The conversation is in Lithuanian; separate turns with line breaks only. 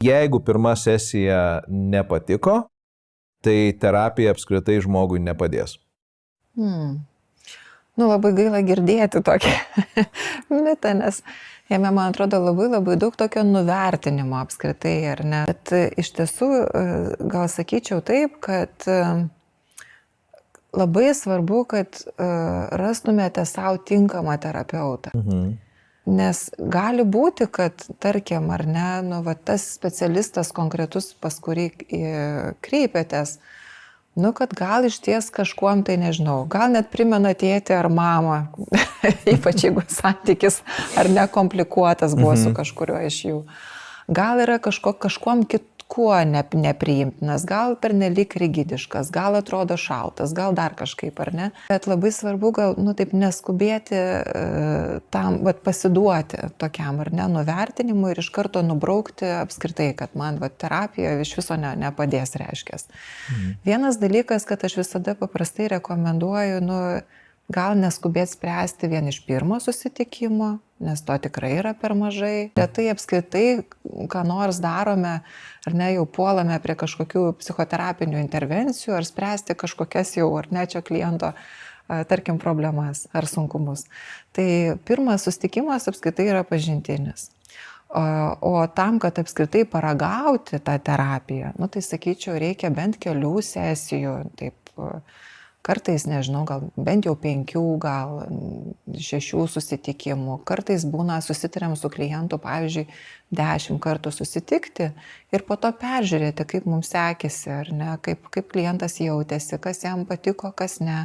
Jeigu pirma sesija nepatiko, tai terapija apskritai žmogui nepadės.
Nu, labai gaila girdėti tokį mitą, nes jame, man atrodo, labai daug tokio nuvertinimo apskritai, ar ne? Bet iš tiesų, gal sakyčiau taip, kad labai svarbu, kad rastumėte savo tinkamą terapeutą. Nes gali būti, kad, tarkim, ar ne, nu, va, tas specialistas konkretus, pas kurį kreipiatės, nu, kad gal iš ties kažkuom tai, nežinau, gal net primena tėtį ar mamą, ypač jeigu santykis ar nekomplikuotas buvo su kažkuriuo iš jų. Gal yra kažkuom kitkuo nepriimtinas, gal pernelyg rigidiškas, gal atrodo šaltas, gal dar kažkaip, ar ne. Bet labai svarbu gal, nu, taip neskubėti tam, vat, pasiduoti tokiam, ar ne, nuvertinimui ir iš karto nubraukti apskritai, kad man, vat, terapija iš viso nepadės, reiškės. Vienas dalykas, kad aš visada paprastai rekomenduoju, nu, gal neskubėti spręsti vien iš pirmo susitikimo, nes to tikrai yra per mažai. Retai apskritai, ką nors darome, ar ne, jau puolame prie kažkokių psichoterapinių intervencijų, ar spręsti kažkokias jau, ar ne, čia kliento, tarkim, problemas ar sunkumus. Tai pirmas susitikimas apskritai yra pažintinis. O tam, kad apskritai paragauti tą terapiją, nu, tai sakyčiau, reikia bent kelių sesijų, taip, kartais, nežinau, gal bent jau 5, gal 6 susitikimų. Kartais būna susitariam su klientu, pavyzdžiui, 10 kartų susitikti ir po to peržiūrėti, kaip mums sekėsi, ar ne, kaip klientas jautėsi, kas jam patiko, kas ne.